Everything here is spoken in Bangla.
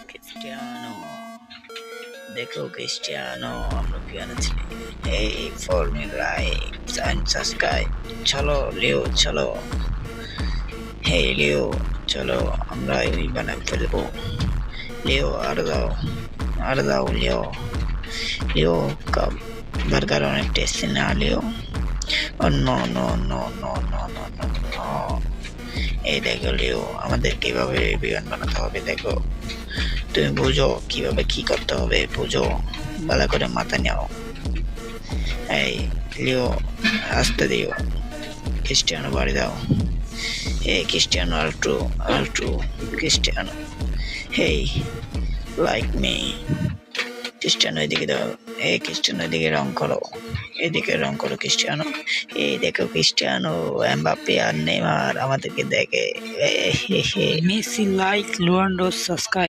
Cristiano, देखो क्रिस्टियानो हम लोग क्या नचले ए फॉर्मूला एंड सब्सक्राइब चलो लियो चलो हे लियो चलो আমরা এই বানাই ফেলবো লিও আর দাও লিও লিও কাপ বার্গার অনেক টেস্টি না লিও ও no no no no no no no no এই দেখো লিও আমাদের কিভাবে বিয়ান বানাতে হবে দেখো তুমি বুঝো কিভাবে কি করতে হবে বুঝো ভালো করে মাথা নাও এই লিও আসতে দিও ক্রিস্টিয়ানো বাড়ি দাও এই ক্রিস্টিয়ানো আলট্রু ক্রিস্টিয়ানো হেই লাইক মি ক্রিস্টিয়ানো এদিকে দাও এই ক্রিস্টিয়ানো এদিকে রং করো এদিকে রং করো ক্রিস্টিয়ানো এই দেখো ক্রিস্টিয়ানো এমবাপ্পে আর নেইমার আমাদেরকে দেখে Messi like Luando subscribe